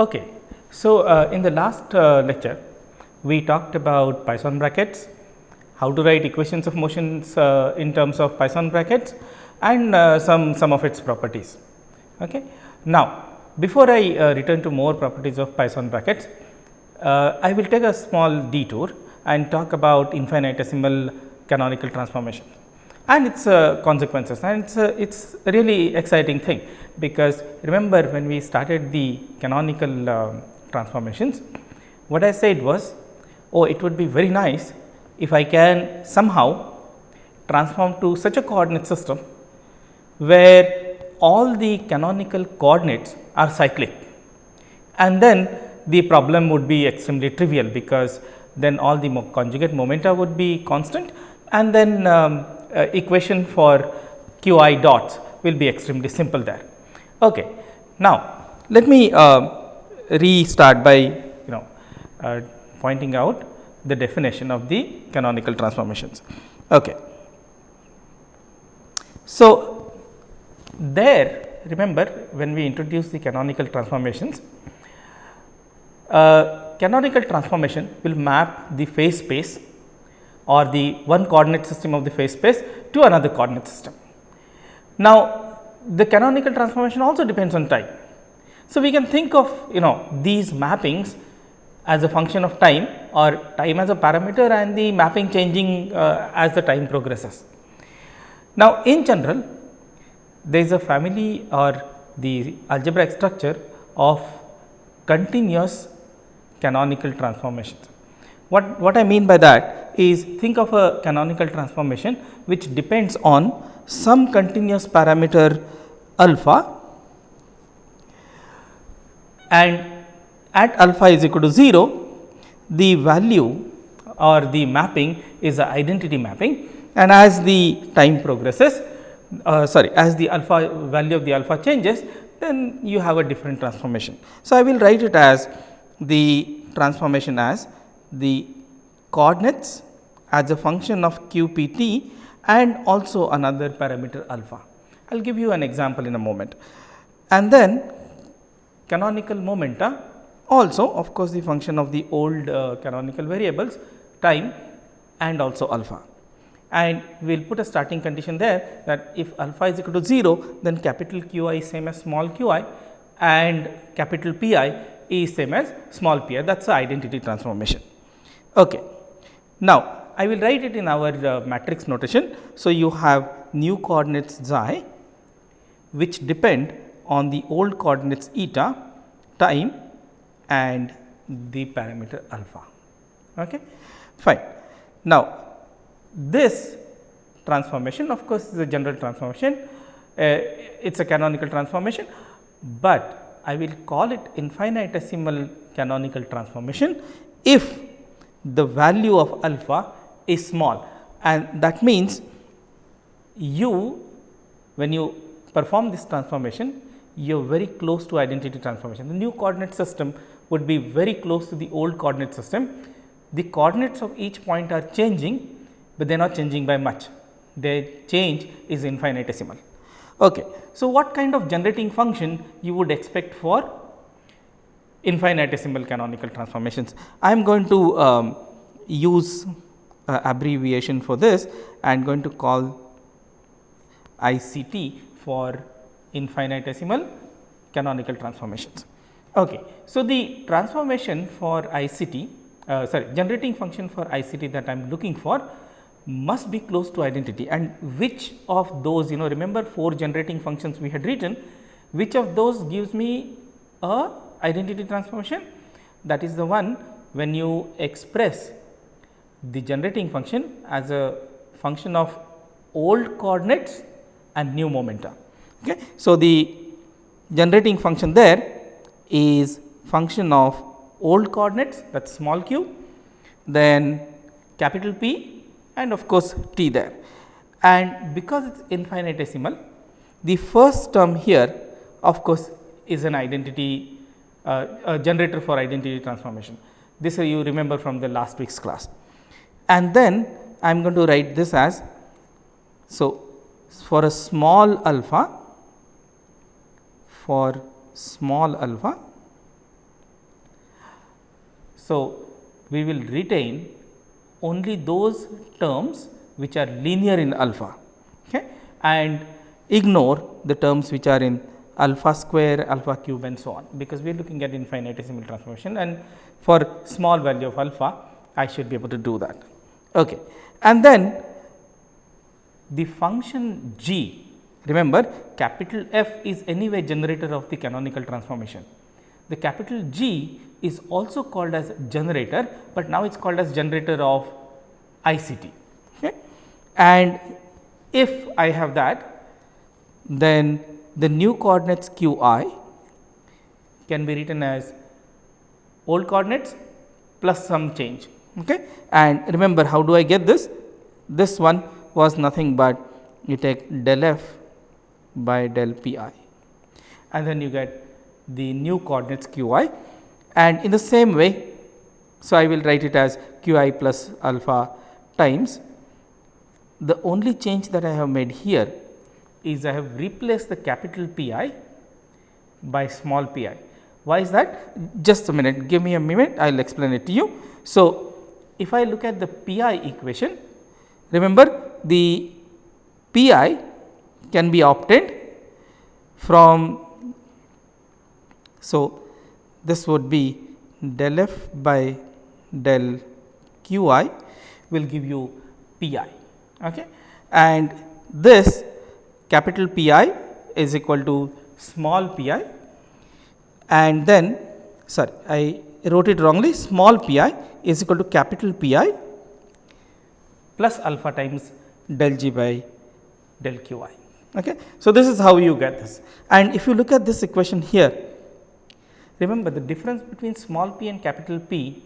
Okay. So, in the last lecture, we talked about Poisson brackets, how to write equations of motions in terms of Poisson brackets, and some of its properties. Okay. Now, before I return to more properties of Poisson brackets, I will take a small detour and talk about infinitesimal canonical transformation and its consequences, and it's a really exciting thing, because remember when we started the canonical transformations, what I said was, oh, it would be very nice if I can somehow transform to such a coordinate system where all the canonical coordinates are cyclic, and then the problem would be extremely trivial, because then all the conjugate momenta would be constant, and then equation for q I dots will be extremely simple there. Okay. Now, let me restart by pointing out the definition of the canonical transformations. Okay. So, there remember when we introduced the canonical transformations, canonical transformation will map the phase space or the one coordinate system of the phase space to another coordinate system. Now, the canonical transformation also depends on time. So, we can think of these mappings as a function of time, or time as a parameter, and the mapping changing as the time progresses. Now, in general, there is a family or the algebraic structure of continuous canonical transformations. What I mean by that is, think of a canonical transformation which depends on some continuous parameter alpha, and at alpha is equal to 0, the value or the mapping is an identity mapping, and as the time progresses, as the alpha value of the alpha changes, then you have a different transformation. So, I will write it as the transformation as the coordinates as a function of q p t and also another parameter alpha. I will give you an example in a moment. And then canonical momenta also, of course, the function of the old canonical variables time and also alpha. And we will put a starting condition there, that if alpha is equal to 0, then capital Q I is same as small q I, and capital P I is same as small p I. That is the identity transformation. Okay. Now, I will write it in our matrix notation. So, you have new coordinates xi which depend on the old coordinates eta, time, and the parameter alpha. Okay. Fine. Now, this transformation, of course, is a general transformation, it is a canonical transformation, but I will call it infinitesimal canonical transformation if the value of alpha is small, and that means when you perform this transformation, you are very close to identity transformation. The new coordinate system would be very close to the old coordinate system. The coordinates of each point are changing, but they are not changing by much. Their change is infinitesimal. Okay. So, what kind of generating function you would expect for infinitesimal canonical transformations? I am going to use abbreviation for this. I am going to call ICT for infinitesimal canonical transformations. Okay. So, the transformation for ICT, generating function for ICT that I am looking for must be close to identity, and which of those, remember 4 generating functions we had written, which of those gives me a identity transformation? That is the one when you express the generating function as a function of old coordinates and new momenta. Okay. So, the generating function there is function of old coordinates, that is small q, then capital P, and of course, t there. And because it is infinitesimal, the first term here of course, is an identity generator for identity transformation. This you remember from the last week's class. And then I am going to write this as, so for a small alpha, So, we will retain only those terms which are linear in alpha, okay, and ignore the terms which are in alpha square, alpha cube and so on, because we are looking at infinitesimal transformation, and for small value of alpha I should be able to do that. Okay. And then the function g, remember capital F is anyway generator of the canonical transformation. The capital G is also called as generator, but now it is called as generator of ICT. Okay. And if I have that, then the new coordinates q I can be written as old coordinates plus some change. Okay. And remember, how do I get this? This one was nothing but you take del f by del p I, and then you get the new coordinates q I, and in the same way, so I will write it as q I plus alpha times. The only change that I have made here is I have replaced the capital P I by small p I. Why is that? Just a minute, give me a minute, I will explain it to you. So, if I look at the P I equation, remember the P I can be obtained from, so this would be del f by del q I will give you P I, okay. And this capital P I is equal to small p I, and then sorry, I wrote it wrongly, small p I is equal to capital P I plus alpha times del g by del q I. Okay. So, this is how you get this, and if you look at this equation here, remember the difference between small p and capital P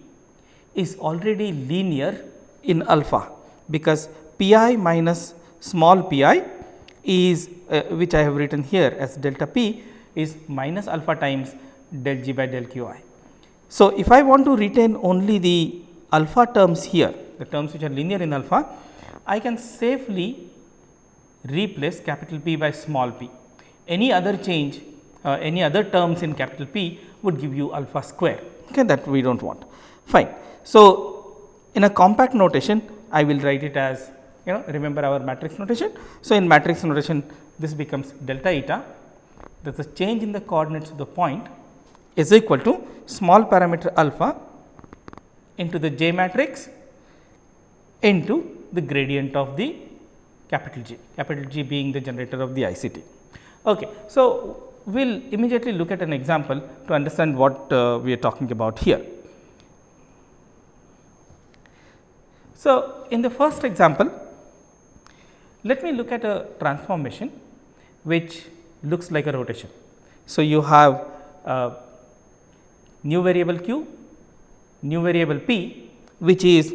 is already linear in alpha, because p I minus small p I is which I have written here as delta p is minus alpha times del g by del q I. So, if I want to retain only the alpha terms here, the terms which are linear in alpha, I can safely replace capital P by small p. Any other change, any other terms in capital P would give you alpha square, okay, that we do not want. Fine. So, in a compact notation, I will write it as, remember our matrix notation. So, in matrix notation, this becomes delta eta, that the change in the coordinates of the point is equal to small parameter alpha into the J matrix into the gradient of the capital G being the generator of the ICT. Okay. So, we will immediately look at an example to understand what we are talking about here. So, in the first example, let me look at a transformation which looks like a rotation. So, you have new variable q, new variable p, which is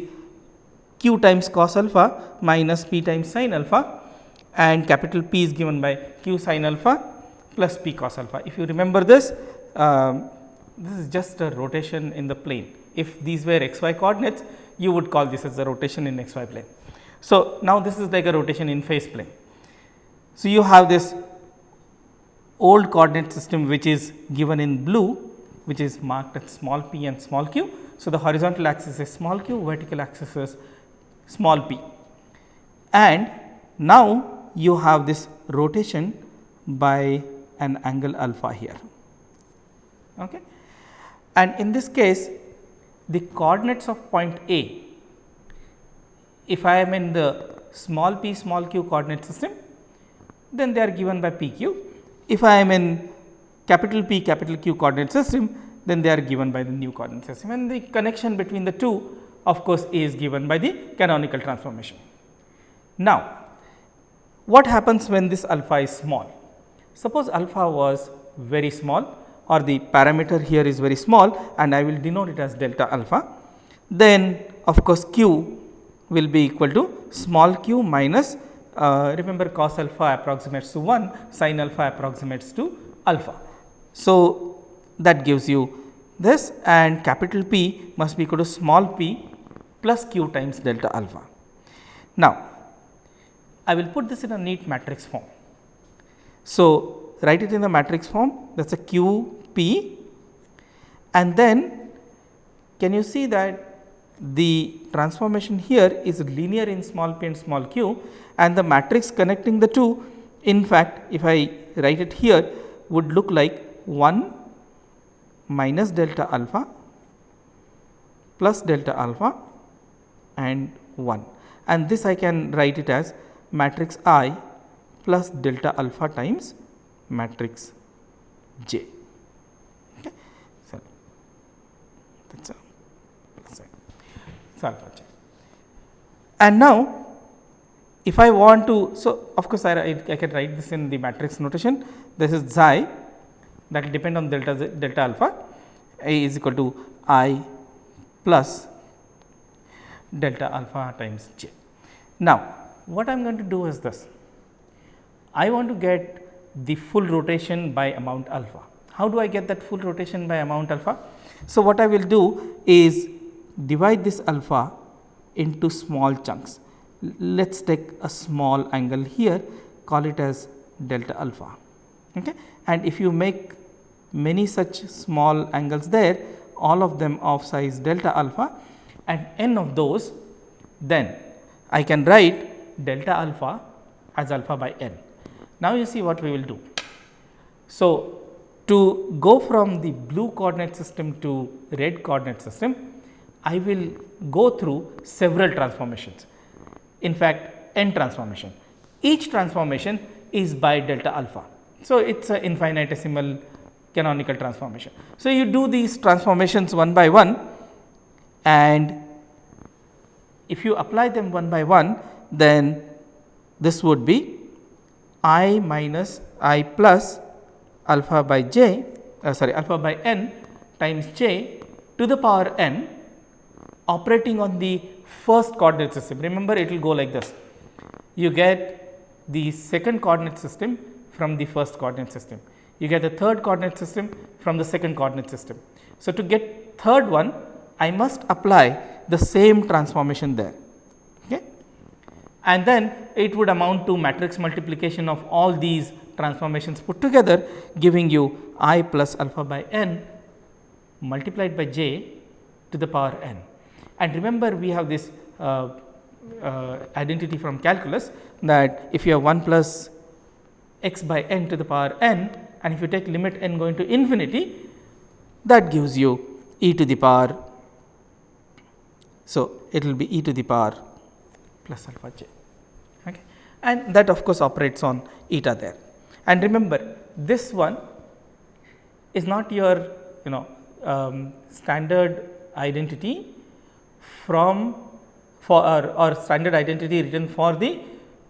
q times cos alpha minus p times sin alpha, and capital P is given by q sin alpha plus p cos alpha. If you remember this, this is just a rotation in the plane. If these were xy coordinates, you would call this as a rotation in xy plane. So, now this is like a rotation in phase plane. So, you have this old coordinate system which is given in blue, which is marked as small p and small q. So, the horizontal axis is small q, vertical axis is small p, and now you have this rotation by an angle alpha here. Okay. And in this case, the coordinates of point A, if I am in the small p small q coordinate system, then they are given by p q. If I am in capital P capital Q coordinate system, then they are given by the new coordinate system, and the connection between the two, of course, is given by the canonical transformation. Now, what happens when this alpha is small? Suppose alpha was very small, or the parameter here is very small, and I will denote it as delta alpha, then of course, q will be equal to small q minus, remember cos alpha approximates to 1, sin alpha approximates to alpha. So, that gives you this, and capital P must be equal to small p plus q times delta alpha. Now, I will put this in a neat matrix form. So, write it in the matrix form, that is a q p, and then can you see that the transformation here is linear in small p and small q, and the matrix connecting the two, in fact, if I write it here, would look like 1 minus delta alpha plus delta alpha and 1, and this I can write it as matrix I plus delta alpha times matrix J. Okay. So, that's alpha J. And now, if I want to, so of course, I can write this in the matrix notation. This is xi, that will depend on delta alpha. A is equal to I plus delta alpha times J. Now, what I am going to do is this. I want to get the full rotation by amount alpha. How do I get that full rotation by amount alpha? So, what I will do is divide this alpha into small chunks. Let us take a small angle here, call it as delta alpha. Okay? And if you make many such small angles there, all of them of size delta alpha, and n of those, then I can write delta alpha as alpha by n. Now, you see what we will do. So, to go from the blue coordinate system to red coordinate system, I will go through several transformations, in fact n transformation. Each transformation is by delta alpha. So, it is an infinitesimal canonical transformation. So, you do these transformations one by one, and if you apply them one by one, then this would be I minus I plus alpha by j, alpha by n times j to the power n, operating on the first coordinate system. Remember, it will go like this. You get the second coordinate system from the first coordinate system. You get the third coordinate system from the second coordinate system. So, to get third one, I must apply the same transformation there. Okay? And then it would amount to matrix multiplication of all these transformations put together, giving you I plus alpha by n multiplied by j to the power n. And remember, we have this identity from calculus, that if you have 1 plus x by n to the power n, and if you take limit n going to infinity, that gives you e to the power. So, it will be e to the power plus alpha j, okay. And that of course operates on eta there. And remember, this one is not your standard identity from or standard identity written for the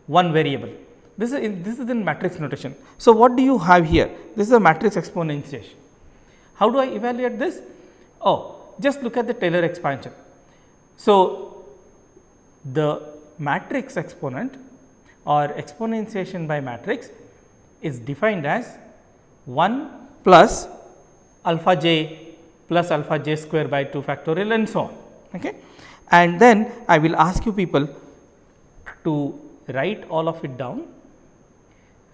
one variable. This is in matrix notation. So, what do you have here? This is a matrix exponentiation. How do I evaluate this? Oh, just look at the Taylor expansion. So, the matrix exponent or exponentiation by matrix is defined as 1 plus alpha j plus alpha j square by 2 factorial and so on. Okay. And then I will ask you people to write all of it down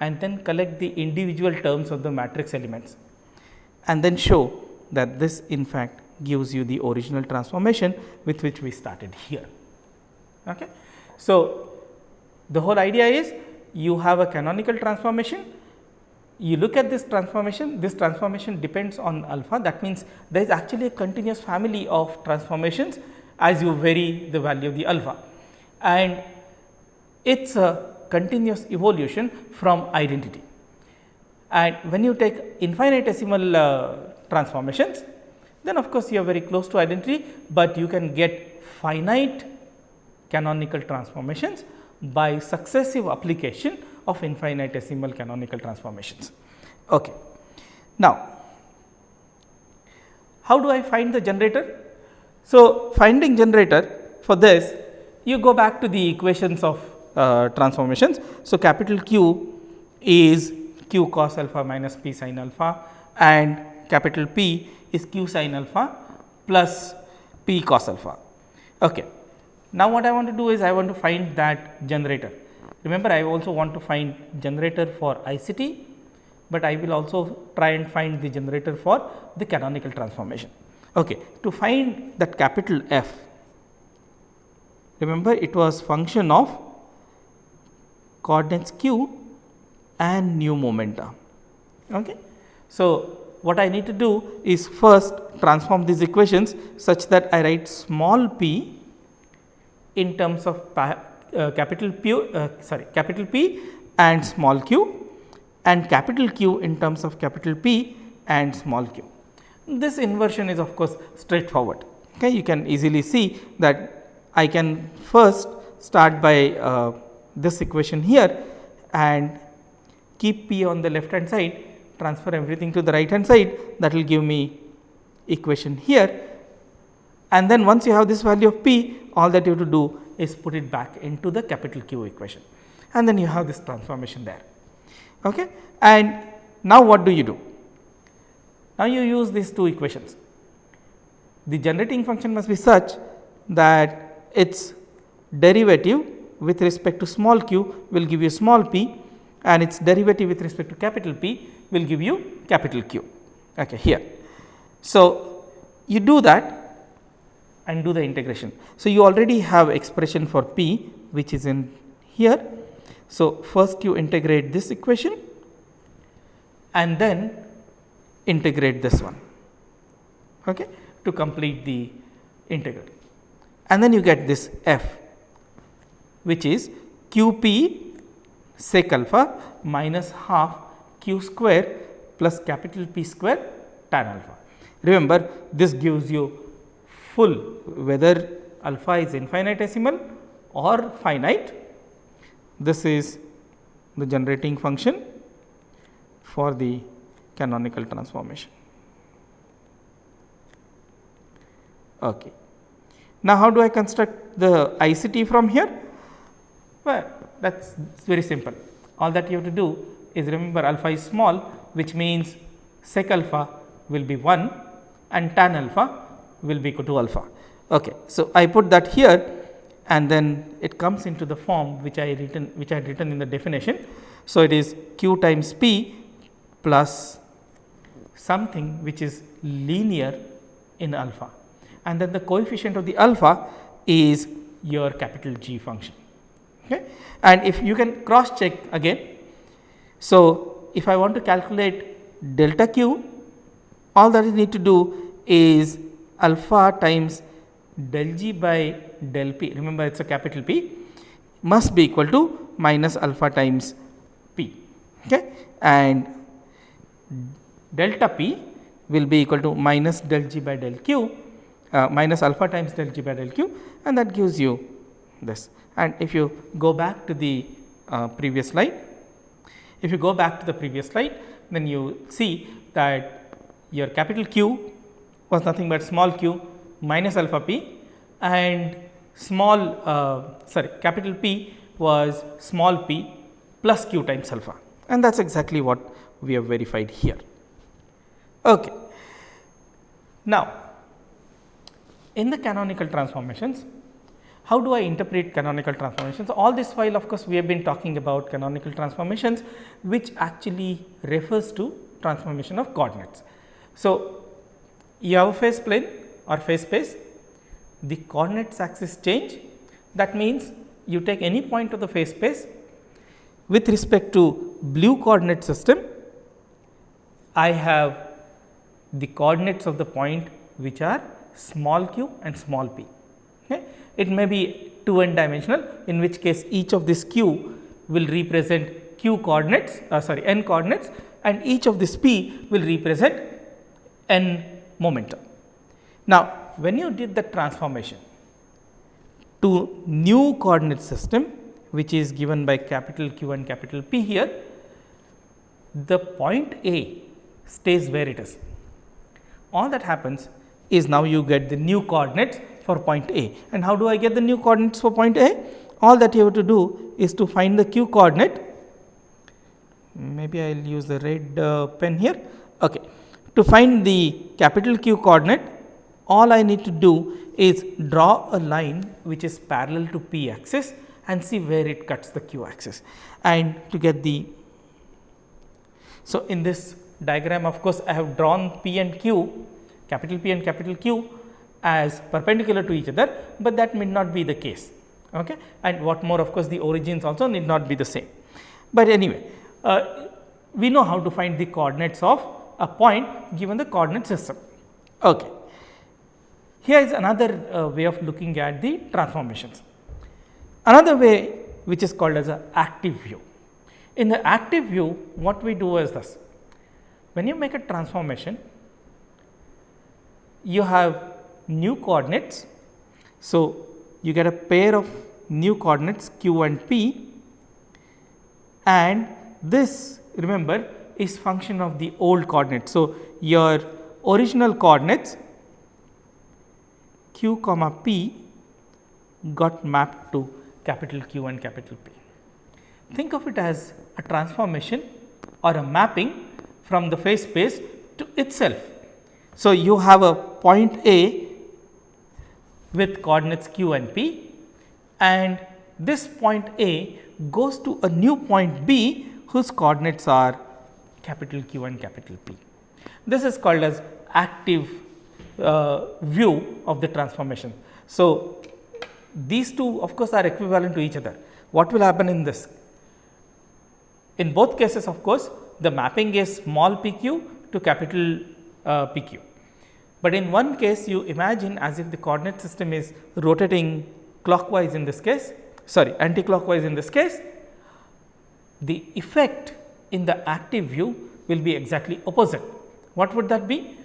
and then collect the individual terms of the matrix elements, and then show that this in fact gives you the original transformation with which we started here. Okay. So, the whole idea is you have a canonical transformation, you look at this transformation depends on alpha. That means, there is actually a continuous family of transformations as you vary the value of the alpha, and it is a continuous evolution from identity. And when you take infinitesimal transformations, then of course, you are very close to identity, but you can get finite canonical transformations by successive application of infinitesimal canonical transformations. Okay. Now, how do I find the generator? So, finding generator, for this you go back to the equations of transformations. So, capital Q is Q cos alpha minus P sin alpha, and capital P is Q sin alpha plus P cos alpha. Okay. Now, what I want to do is I want to find that generator. Remember, I also want to find generator for ICT, but I will also try and find the generator for the canonical transformation. Okay. To find that capital F, remember it was function of coordinates q and new momenta. Okay. So, what I need to do is first transform these equations such that I write small p in terms of capital P and small q, and capital Q in terms of capital P and small q. This inversion is of course straightforward. Okay. You can easily see that I can first start by this equation here and keep P on the left hand side, transfer everything to the right hand side, that will give me equation here, and then once you have this value of P, all that you have to do is put it back into the capital Q equation, and then you have this transformation there. Okay. And now what do you do? Now you use these two equations. The generating function must be such that its derivative with respect to small q will give you small p, and its derivative with respect to capital P will give you capital Q. Okay, here. So, you do that and do the integration. So, you already have expression for P which is in here. So, first you integrate this equation and then integrate this one, okay, to complete the integral, and then you get this F, which is QP sec alpha minus half q square plus capital P square tan alpha. Remember, this gives you full whether alpha is infinitesimal or finite. This is the generating function for the canonical transformation. Okay. Now, how do I construct the ICT from here? Well, that is very simple. All that you have to do is remember alpha is small, which means sec alpha will be 1 and tan alpha will be equal to alpha. Okay. So, I put that here and then it comes into the form which I had written in the definition. So, it is q times p plus something which is linear in alpha, and then the coefficient of the alpha is your capital G function. Okay. And if you can cross check again. So, if I want to calculate delta q, all that I need to do is alpha times del G by del P, remember it is a capital P, must be equal to minus alpha times P, okay, and delta P will be equal to minus del G by del Q, minus alpha times del G by del Q, and that gives you this. And if you go back to the previous slide, then you see that your capital Q was nothing but small q minus alpha p, and capital P was small p plus q times alpha, and that is exactly what we have verified here. Okay. Now, in the canonical transformations, how do I interpret canonical transformations? All this while, of course, we have been talking about canonical transformations, which actually refers to transformation of coordinates. So, you have a phase plane or phase space, the coordinates axis change, that means you take any point of the phase space with respect to blue coordinate system. I have the coordinates of the point which are small q and small p. Okay. It may be 2n dimensional, in which case each of this q will represent q coordinates, n coordinates, and each of this p will represent n momentum. Now, when you did the transformation to new coordinate system, which is given by capital Q and capital P here, the point A stays where it is. All that happens is now you get the new coordinates for point A. And how do I get the new coordinates for point A? All that you have to do is to find the q coordinate. Maybe I will use the red pen here. Okay. To find the capital Q coordinate, all I need to do is draw a line which is parallel to P axis and see where it cuts the Q axis, and to get the. So, in this diagram, of course, I have drawn P and Q capital P and capital Q as perpendicular to each other, but that may not be the case. Okay. And what more, of course, the origins also need not be the same. But anyway, we know how to find the coordinates of a point given the coordinate system. Okay. Here is another way of looking at the transformations. Another way which is called as an active view. In the active view, what we do is this: when you make a transformation, you have new coordinates. So, you get a pair of new coordinates q and p, and this, remember, is function of the old coordinates. So, your original coordinates q comma p got mapped to capital Q and capital P. Think of it as a transformation or a mapping from the phase space to itself. So, you have a point A with coordinates q and p, and this point A goes to a new point B whose coordinates are capital Q and capital P. This is called as active view of the transformation. So, these two of course are equivalent to each other. What will happen in this? In both cases, of course, the mapping is small p q to capital P q. But in one case, you imagine as if the coordinate system is rotating clockwise in this case, sorry, anti-clockwise in this case. The effect in the active view will be exactly opposite. What would that be?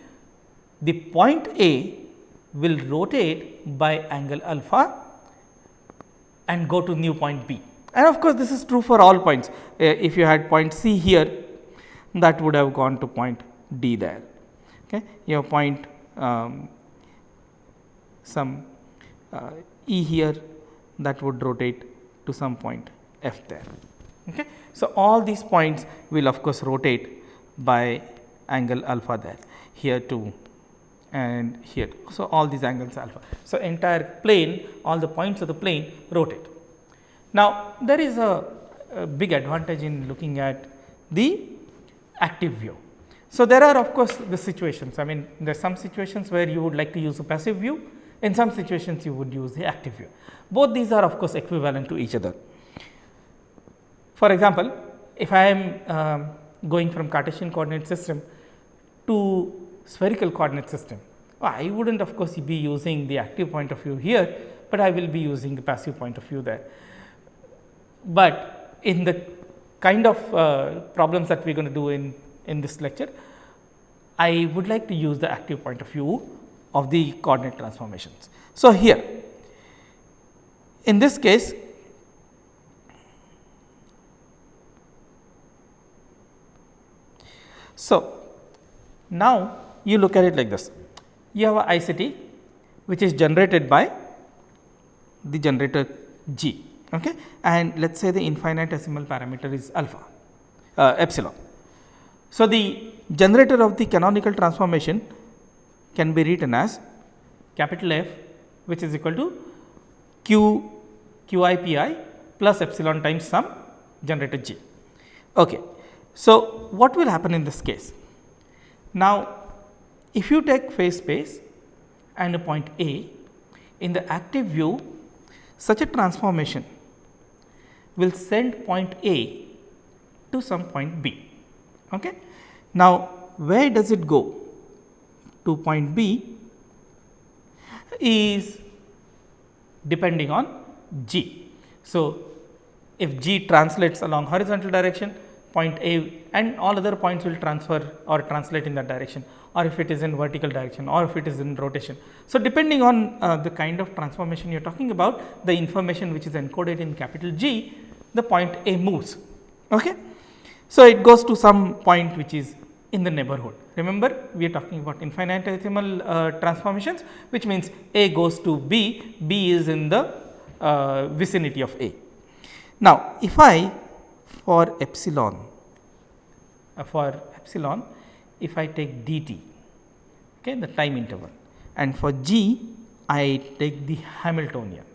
The point A will rotate by angle alpha and go to new point B. And of course, this is true for all points. If you had point C here, that would have gone to point D there. Okay. You have point some E here, that would rotate to some point F there. Okay. So, all these points will of course rotate by angle alpha there, here too and here. So, all these angles alpha. So, entire plane, all the points of the plane rotate. Now, there is a big advantage in looking at the active view. So, there are of course the situations. I mean, there are some situations where you would like to use a passive view, in some situations you would use the active view. Both these are of course equivalent to each other. For example, if I am going from Cartesian coordinate system to spherical coordinate system, I would not of course be using the active point of view here, but I will be using the passive point of view there. But in the kind of problems that we are going to do in this lecture, I would like to use the active point of view of the coordinate transformations. So, here in this case, so now you look at it like this: you have a ICT which is generated by the generator G, okay, and let us say the infinitesimal parameter is alpha epsilon. So, the generator of the canonical transformation can be written as capital F, which is equal to Qi Pi plus epsilon times some generator G. Okay. So, what will happen in this case? Now, if you take phase space and a point A, in the active view, such a transformation will send point A to some point B. Okay. Now, where does it go? To point B is depending on G. So, if G translates along horizontal direction, point A and all other points will transfer or translate in that direction, or if it is in vertical direction, or if it is in rotation. So, depending on the kind of transformation you are talking about, the information which is encoded in capital G, the point A moves. Okay. So, it goes to some point which is in the neighborhood. Remember, we are talking about infinitesimal transformations, which means A goes to B, B is in the vicinity of A. Now, if I for epsilon, if I take dt, okay, the time interval, and for G I take the Hamiltonian.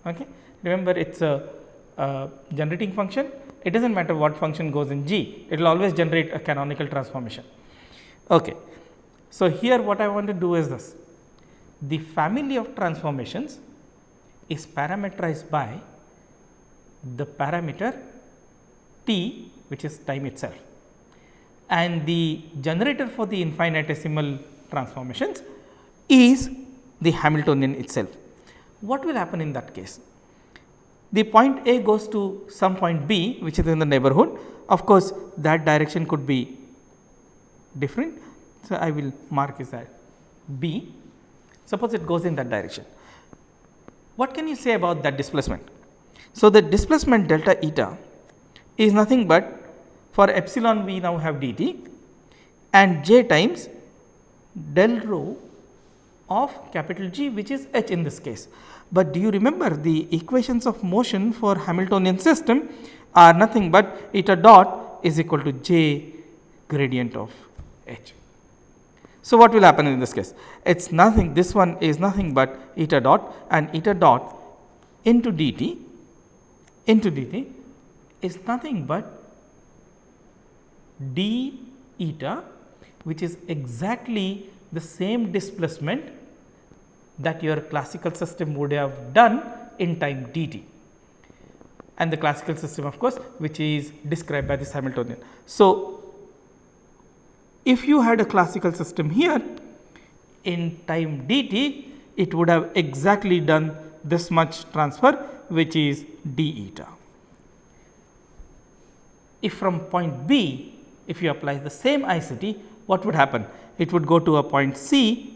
Okay. Remember, it is a generating function. It does not matter what function goes in G, it will always generate a canonical transformation. Okay. So, here what I want to do is this: the family of transformations is parameterized by the parameter t, which is time itself, and the generator for the infinitesimal transformations is the Hamiltonian itself. What will happen in that case? The point A goes to some point B, which is in the neighborhood. Of course, that direction could be different. So, I will mark is that B. Suppose it goes in that direction. What can you say about that displacement? So, the displacement delta eta is nothing but, for epsilon we now have dt and j times del rho of capital G, which is h in this case. But do you remember the equations of motion for Hamiltonian system are nothing but eta dot is equal to j gradient of h. So, what will happen in this case? It is nothing, this one is nothing but eta dot, and eta dot into dt is nothing but d eta, which is exactly the same displacement that your classical system would have done in time dt, and the classical system of course, which is described by this Hamiltonian. So, if you had a classical system here in time dt, it would have exactly done this much transfer, which is d eta. If from point B, if you apply the same ICT, what would happen? It would go to a point C,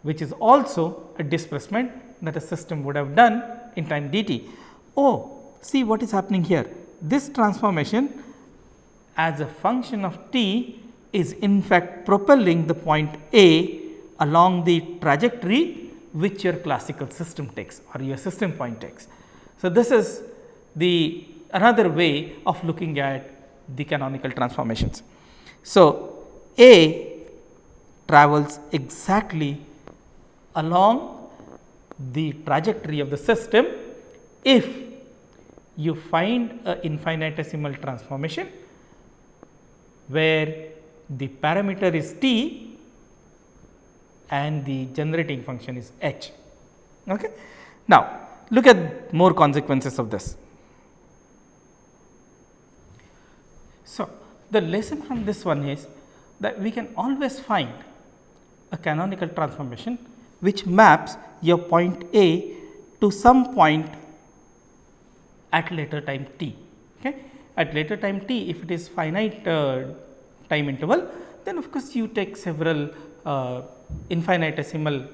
which is also a displacement that a system would have done in time dt. Oh, see what is happening here. This transformation as a function of t is in fact propelling the point A along the trajectory which your classical system takes or your system point takes. So, this is the another way of looking at the canonical transformations. So, A travels exactly along the trajectory of the system if you find a infinitesimal transformation where the parameter is t and the generating function is h. Okay. Now, look at more consequences of this. So, the lesson from this one is that we can always find a canonical transformation which maps your point A to some point at later time t. Okay. At later time t, if it is finite time interval, then of course, you take several infinitesimal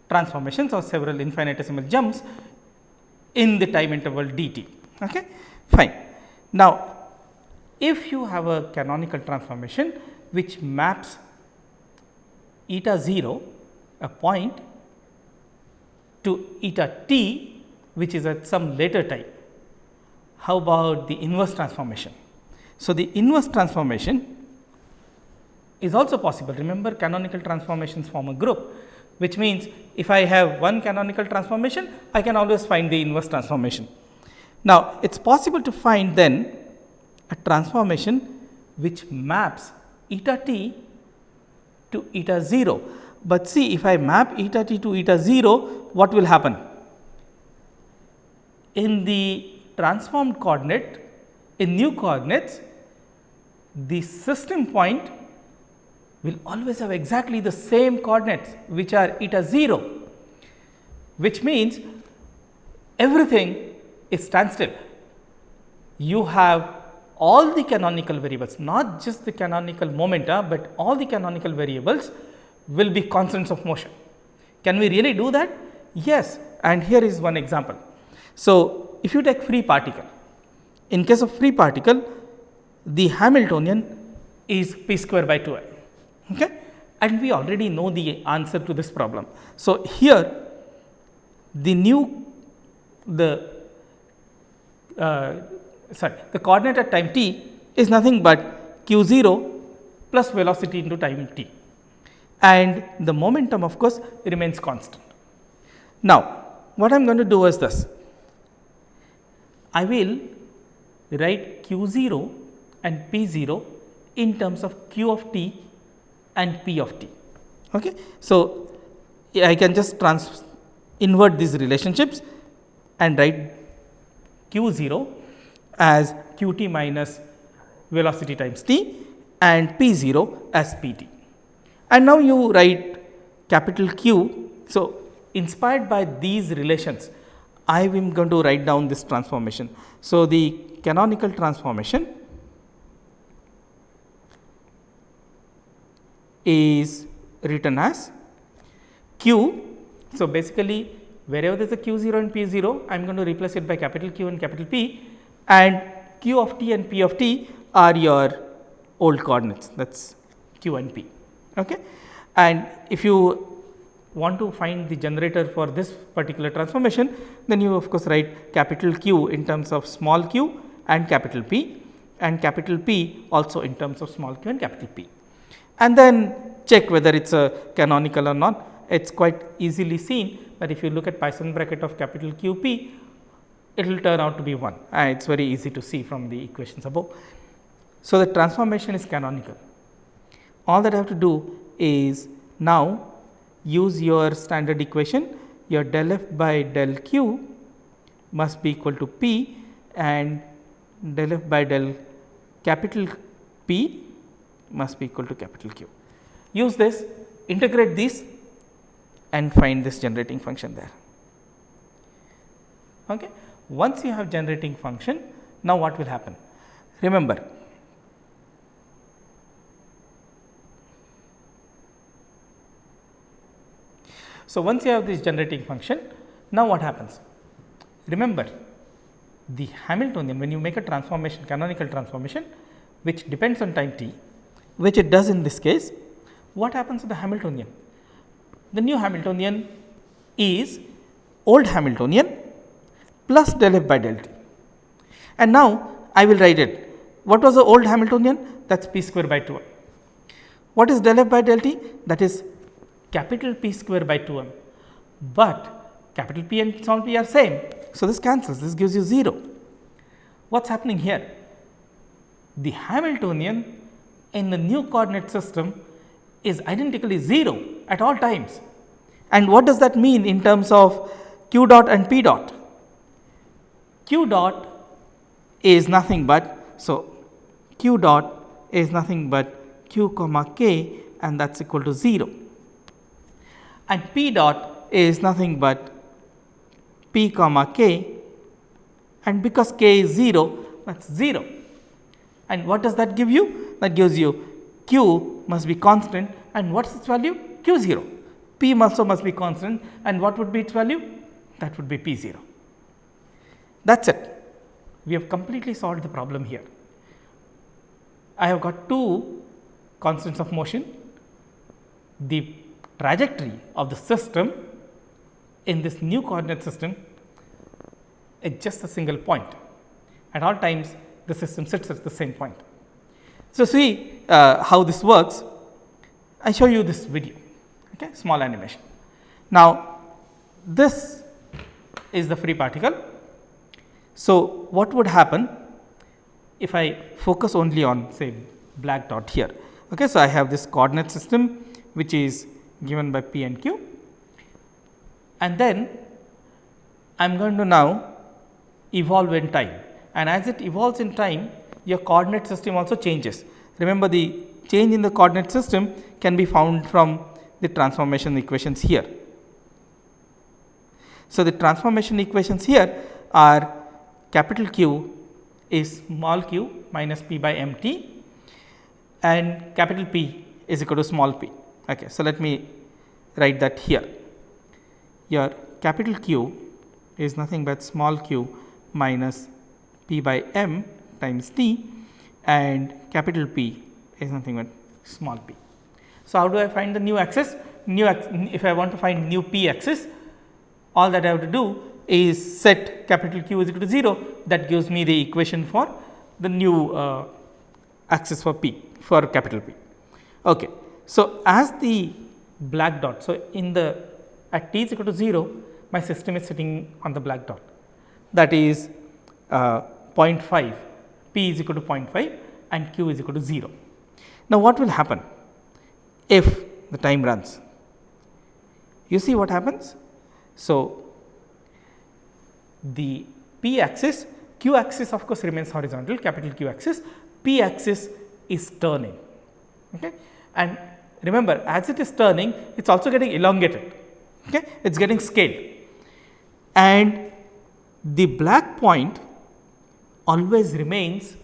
transformations or several infinitesimal jumps in the time interval dt. Okay. Fine. Now, if you have a canonical transformation which maps eta 0, a point, to eta t, which is at some later time, how about the inverse transformation? So, the inverse transformation is also possible. Remember, canonical transformations form a group, which means if I have one canonical transformation, I can always find the inverse transformation. Now, it is possible to find then a transformation which maps eta t to eta 0, but see, if I map eta t to eta 0, what will happen? In the transformed coordinate, in new coordinates, the system point will always have exactly the same coordinates which are eta 0, which means everything is standstill. You have all the canonical variables, not just the canonical momenta, but all the canonical variables will be constants of motion. Can we really do that? Yes, and here is one example. So, if you take free particle, in case of free particle, the Hamiltonian is p square by 2m, okay? And we already know the answer to this problem. So, here the coordinate at time t is nothing but q 0 plus velocity into time t, and the momentum of course remains constant. Now, what I am going to do is this: I will write q 0 and p 0 in terms of q of t and P of t. Okay. So, I can just invert these relationships and write q0 as qt minus velocity times t and p0 as pt. And now you write capital Q. So, inspired by these relations, I am going to write down this transformation. So, the canonical transformation is written as Q. So, basically wherever there is a Q0 and P0, I am going to replace it by capital Q and capital P, and Q of t and P of t are your old coordinates, that is Q and P. Okay. And if you want to find the generator for this particular transformation, then you of course write capital Q in terms of small q and capital P, and capital P also in terms of small q and capital P, and then check whether it is a canonical or not. It is quite easily seen that if you look at Poisson bracket of capital Q P, it will turn out to be 1, and it is very easy to see from the equations above. So, the transformation is canonical. All that I have to do is now use your standard equation. Your del f by del q must be equal to P, and del f by del capital P must be equal to capital Q. Use this, integrate this and find this generating function there. Okay. Once you have generating function, now what will happen? Remember, so once you have this generating function, now what happens? Remember, the Hamiltonian, when you make a transformation, canonical transformation, which depends on time t, which it does in this case, what happens to the Hamiltonian? The new Hamiltonian is old Hamiltonian plus del f by del t. And now I will write it. What was the old Hamiltonian? That is p square by 2m. What is del f by del t? That is capital P square by 2m, but capital P and small p are same. So, this cancels, this gives you 0. What is happening here? The Hamiltonian in the new coordinate system is identically 0 at all times. And what does that mean in terms of q dot and p dot? Q dot is nothing but, so q dot is nothing but q comma k, and that is equal to 0. And p dot is nothing but p comma k, and because k is 0, that is 0. And what does that give you? That gives you q must be constant, and what is its value? q0. P also must be constant, and what would be its value? That would be p0. That is it. We have completely solved the problem here. I have got two constants of motion. The trajectory of the system in this new coordinate system is just a single point. At all times, the system sits at the same point. So, see how this works. I show you this video, okay, small animation. Now, this is the free particle. So, what would happen if I focus only on, say, black dot here? Okay, so, I have this coordinate system which is given by P and Q, and then I am going to now evolve in time, and as it evolves in time, your coordinate system also changes. Remember, the change in the coordinate system can be found from the transformation equations here. So, the transformation equations here are capital Q is small q minus p by m t, and capital P is equal to small p. Okay. So, let me write that here. Your capital Q is nothing but small q minus p by m times t, and capital P is nothing but small p. So, how do I find the new axis? If I want to find new p axis, all that I have to do is set capital Q is equal to 0. That gives me the equation for the new axis for p, for capital P. Okay. So, as the black dot, so in the at t is equal to 0, my system is sitting on the black dot, that is 0.5, p is equal to 0.5 and q is equal to 0. Now, what will happen? if the time runs. You see what happens? So, the p axis, q axis of course remains horizontal, capital Q axis, p axis is turning. Okay. And remember, as it is turning, it is also getting elongated, okay. It is getting scaled, and the black point always remains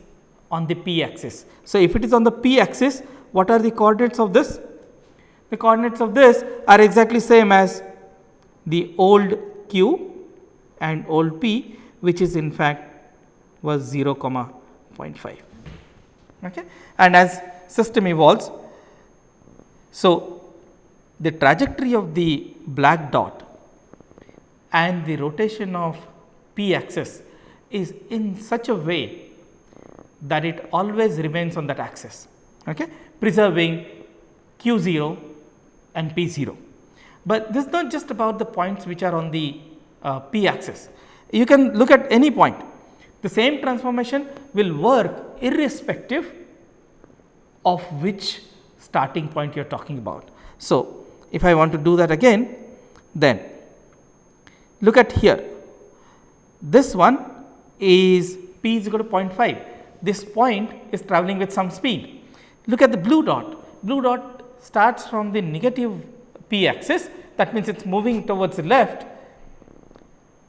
on the p axis. So, if it is on the p axis, what are the coordinates of this? The coordinates of this are exactly same as the old q and old p, which is in fact was 0, 0.5. Okay. And as system evolves, so the trajectory of the black dot and the rotation of p axis is in such a way that it always remains on that axis, okay, preserving q 0 and p 0. But this is not just about the points which are on the p axis. You can look at any point. The same transformation will work irrespective of which starting point you are talking about. So, if I want to do that again, then look at here. This one is p is equal to 0.5. This point is traveling with some speed. Look at the blue dot. Blue dot starts from the negative p axis, that means it is moving towards the left,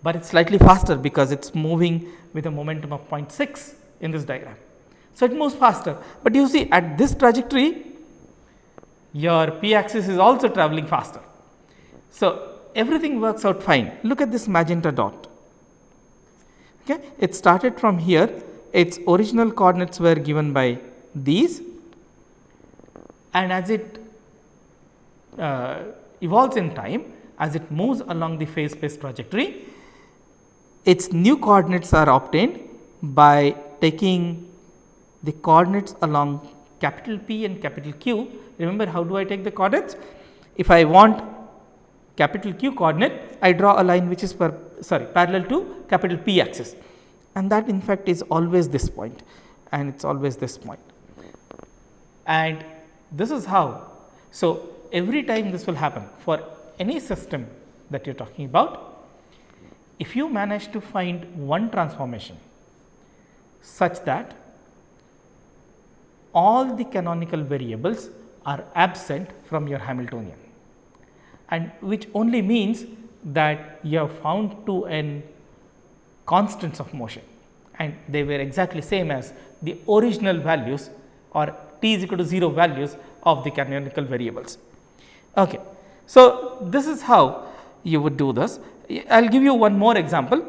but it is slightly faster because it is moving with a momentum of 0.6 in this diagram. So, it moves faster, but you see at this trajectory your p axis is also traveling faster. So, everything works out fine. Look at this magenta dot. Okay. It started from here, its original coordinates were given by these, and as it evolves in time, as it moves along the phase space trajectory, its new coordinates are obtained by taking the coordinates along capital P and capital Q. Remember, how do I take the coordinates? If I want capital Q coordinate, I draw a line which is parallel to capital P axis, and that in fact is always this point, and it is always this point, and this is how. So, every time this will happen for any system that you are talking about, if you manage to find one transformation such that all the canonical variables are absent from your Hamiltonian, and which only means that you have found two n constants of motion, and they were exactly same as the original values or t is equal to 0 values of the canonical variables. Okay. So, this is how you would do this. I will give you one more example,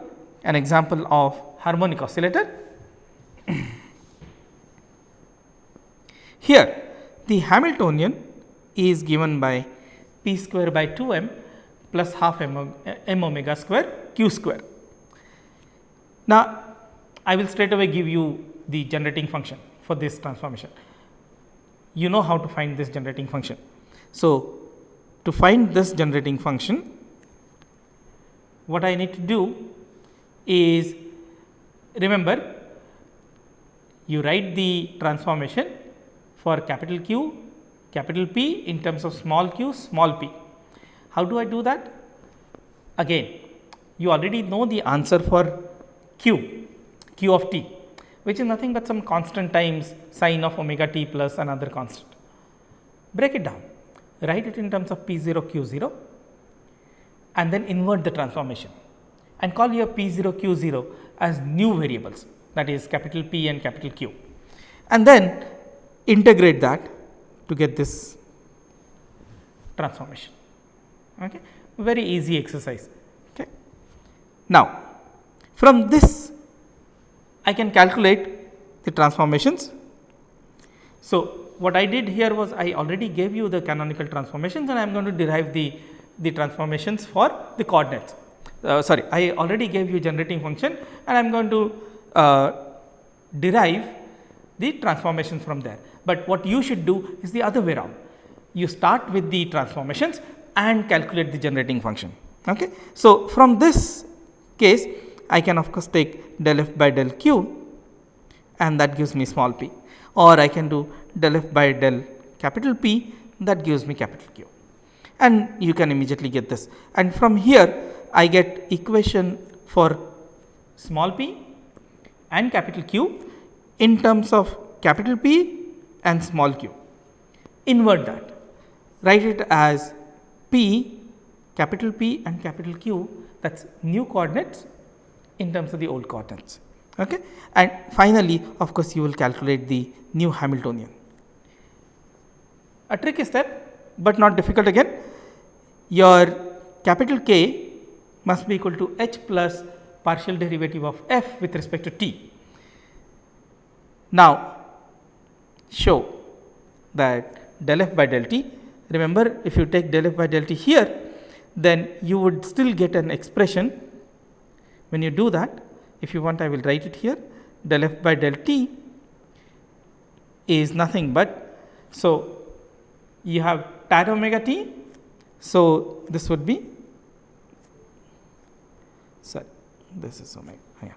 an example of harmonic oscillator. Here the Hamiltonian is given by p square by 2 m plus half m omega square q square. Now, I will straight away give you the generating function for this transformation. You know how to find this generating function. So, to find this generating function, what I need to do is, remember, you write the transformation for capital Q, capital P in terms of small q, small p. How do I do that? Again, you already know the answer for q, q of t, which is nothing but some constant times sine of omega t plus another constant. Break it down, write it in terms of p 0, q 0, and then invert the transformation and call your p 0, q 0 as new variables, that is capital P and capital Q, and then integrate that to get this transformation. Okay. Very easy exercise. Okay. Now, from this I can calculate the transformations. So, what I did here was I already gave you the canonical transformations, and I am going to derive the transformations for the coordinates. I already gave you generating function, and I am going to derive the transformations from there. But what you should do is the other way around. You start with the transformations and calculate the generating function. Okay. So, from this case I can of course take del f by del q, and that gives me small p, or I can do del f by del capital P, that gives me capital Q, and you can immediately get this, and from here I get equation for small p and capital Q in terms of capital P and small q. Invert that, write it as P, capital P and capital Q, that is new coordinates in terms of the old coordinates. Okay. And finally, of course, you will calculate the new Hamiltonian. A tricky step, but not difficult again. Your capital K must be equal to h plus partial derivative of f with respect to t. Now, show that del f by del t, remember if you take del f by del t here, then you would still get an expression. When you do that, if you want, I will write it here, del f by del t is nothing but, so you have tan omega t, so this would be, sorry, this is omega, yeah.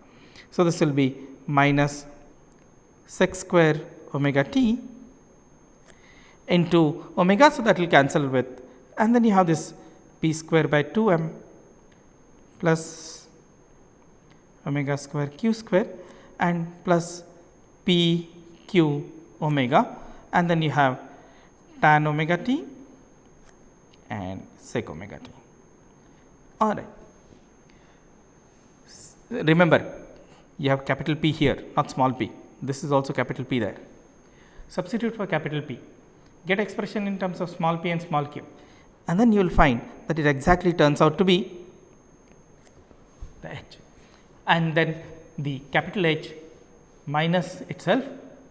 So this will be minus sec square omega t into omega, so that will cancel with, and then you have this p square by 2m plus omega square q square and plus p q omega, and then you have tan omega t and sec omega t. All right. Remember, you have capital P here, not small p. This is also capital P there. Substitute for capital P, get expression in terms of small p and small q, and then you will find that it exactly turns out to be the h, and then the capital H minus itself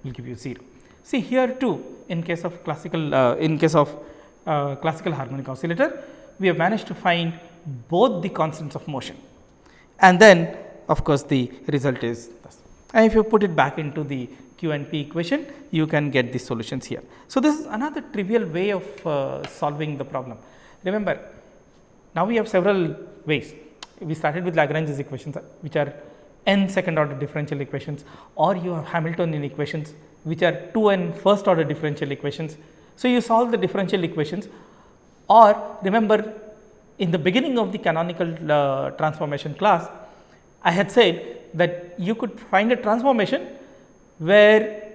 will give you 0. See here too, in case of classical classical harmonic oscillator, we have managed to find both the constants of motion, and then of course the result is this. And if you put it back into the Q and P equation, you can get the solutions here. So this is another trivial way of solving the problem. Remember, now we have several ways. We started with Lagrange's equations, which are n second order differential equations, or you have Hamiltonian equations, which are 2n first order differential equations. So you solve the differential equations, or remember in the beginning of the canonical transformation class, I had said that you could find a transformation where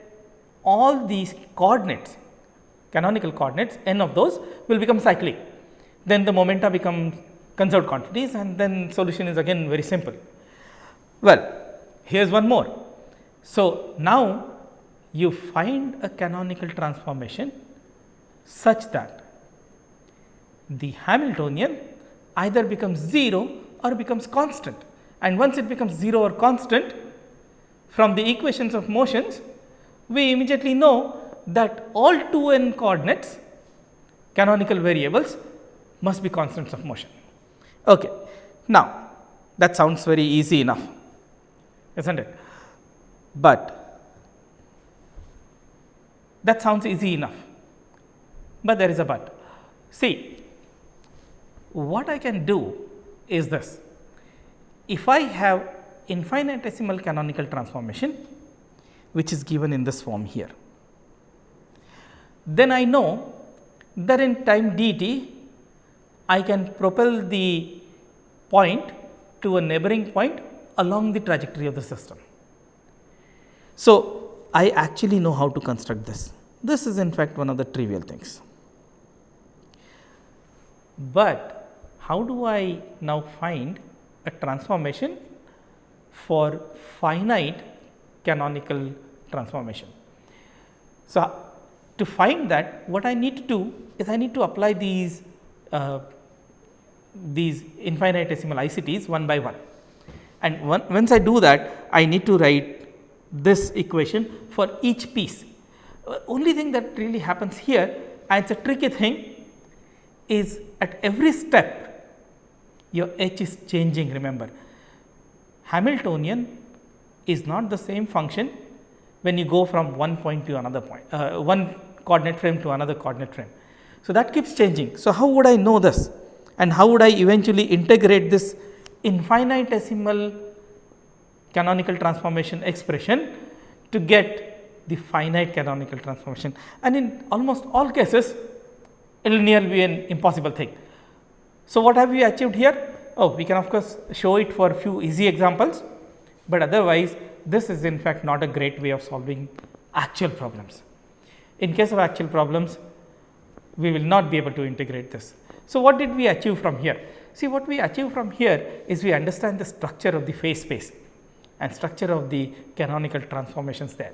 all these coordinates, canonical coordinates, n of those will become cyclic. Then the momenta become conserved quantities, and then solution is again very simple. Well, here is one more. So now you find a canonical transformation such that the Hamiltonian either becomes 0 or becomes constant, and once it becomes 0 or constant, from the equations of motions we immediately know that all 2n coordinates, canonical variables, must be constants of motion. Okay. Now that sounds very easy enough, isn't it? But that sounds easy enough, but there is a but. See, what I can do is this: if I have infinitesimal canonical transformation, which is given in this form here, then I know that in time dt I can propel the point to a neighboring point along the trajectory of the system. So I actually know how to construct this. This is in fact one of the trivial things. But how do I now find a transformation for finite canonical transformation? So to find that, what I need to do is I need to apply these infinitesimal ICTs one by one, and once I do that, I need to write this equation for each piece. Only thing that really happens here, and it is a tricky thing, is at every step your h is changing. Remember, Hamiltonian is not the same function when you go from one point to another point, one coordinate frame to another coordinate frame. So that keeps changing. So how would I know this, and how would I eventually integrate this infinitesimal canonical transformation expression to get the finite canonical transformation? And in almost all cases, linear will be an impossible thing. So, what have we achieved here? Oh, we can of course show it for a few easy examples, but otherwise this is in fact not a great way of solving actual problems. In case of actual problems, we will not be able to integrate this. So, what did we achieve from here? See, what we achieve from here is we understand the structure of the phase space and structure of the canonical transformations there.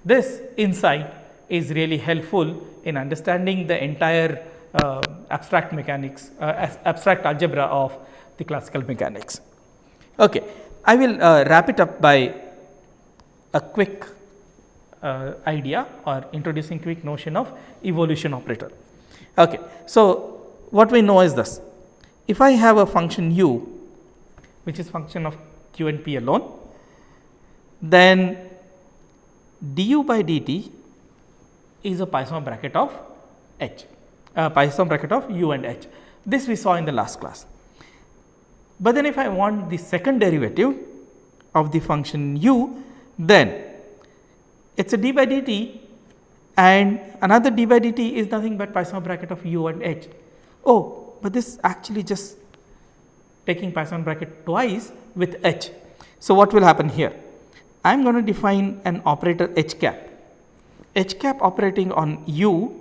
This insight is really helpful in understanding the entire abstract mechanics, abstract algebra of the classical mechanics. Okay. I will wrap it up by a quick idea or introducing quick notion of evolution operator. Okay. So, what we know is this: if I have a function u which is function of q and p alone, then du by dt is a Poisson bracket of h, Poisson bracket of u and h. This we saw in the last class. But then if I want the second derivative of the function u, then it is a d by dt and another d by dt is nothing but Poisson bracket of u and h. Oh, but this actually just taking Poisson bracket twice with h. So, what will happen here? I am going to define an operator h cap. H cap operating on u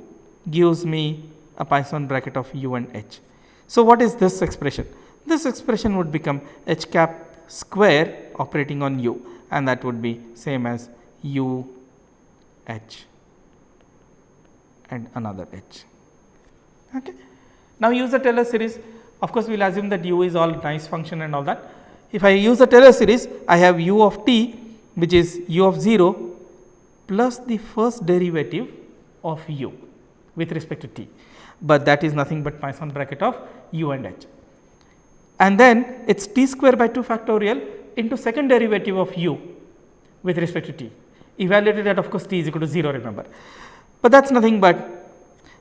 gives me a Poisson bracket of u and h. So, what is this expression? This expression would become h cap square operating on u, and that would be same as u h and another h. Okay. Now, use the Taylor series. Of course, we will assume that u is all nice function and all that. If I use the Taylor series, I have u of t which is u of 0 plus the first derivative of u with respect to t, but that is nothing but Poisson bracket of u and h. And then it is t square by 2 factorial into second derivative of u with respect to t, evaluated at of course t is equal to 0, remember. But that is nothing but,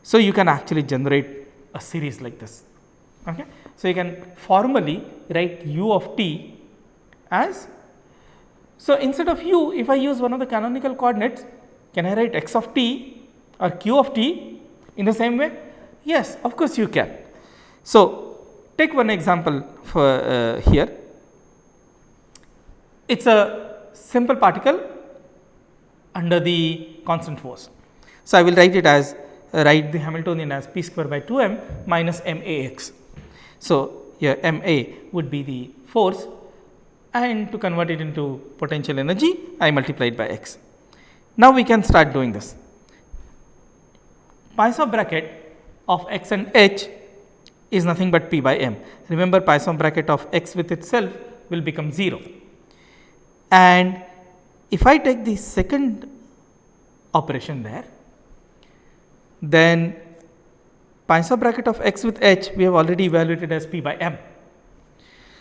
so you can actually generate a series like this. Okay. So, you can formally write u of t as, so instead of u, if I use one of the canonical coordinates, can I write x of t or q of t in the same way? Yes, of course you can. So, take one example for here. It is a simple particle under the constant force. So, I will write it as, write the Hamiltonian as p square by 2 m minus m a x. So, here m a would be the force, and to convert it into potential energy I multiplied by x. Now, we can start doing this. Poisson bracket of x and h is nothing but p by m. Remember, Poisson bracket of x with itself will become 0, and if I take the second operation there, then Poisson bracket of x with h we have already evaluated as p by m.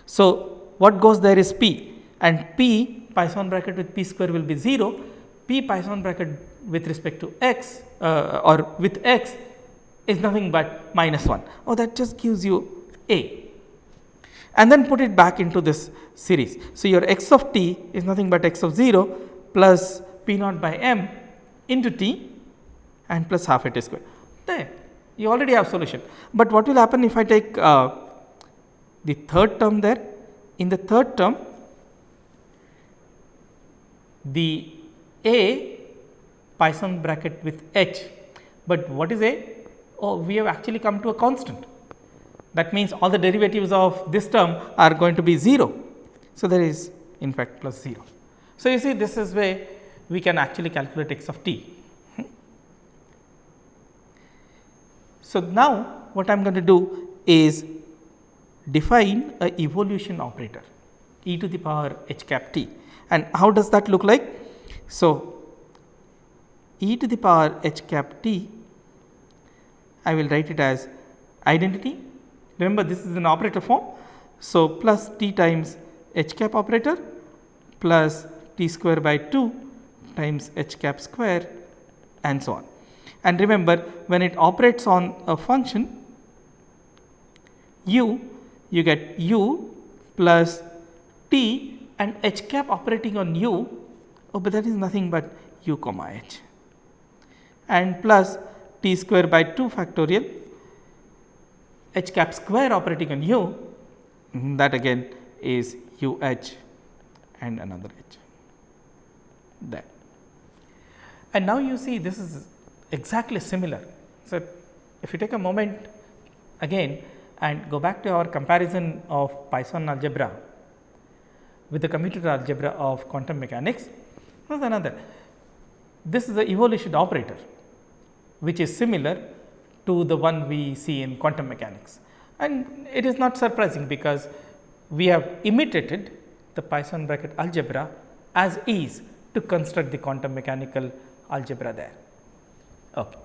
So, what goes there is p, and p Poisson bracket with p square will be 0, p Poisson bracket with respect to x or with x is nothing but minus 1. Oh, that just gives you a, and then put it back into this series. So, your x of t is nothing but x of 0 plus p naught by m into t and plus half a t square. There you already have solution. But what will happen if I take the third term there? In the third term, the a Poisson bracket with h, but what is a? Oh, we have actually come to a constant. That means all the derivatives of this term are going to be 0. So, there is in fact plus 0. So, you see, this is where we can actually calculate x of t. So, now what I am going to do is define a evolution operator e to the power h cap t, and how does that look like? So, e to the power h cap t, I will write it as identity. Remember, this is an operator form. So, plus t times h cap operator plus t square by 2 times h cap square and so on. And remember, when it operates on a function u, you get u plus t and h cap operating on u, oh, but that is nothing but u comma h, and plus t square by 2 factorial h cap square operating on u, that again is u h and another h there. And now you see this is exactly similar. So, if you take a moment again and go back to our comparison of Poisson algebra with the commutative algebra of quantum mechanics, there is another. This is the evolution operator, which is similar to the one we see in quantum mechanics, and it is not surprising because we have imitated the Poisson bracket algebra as is to construct the quantum mechanical algebra there. Okay.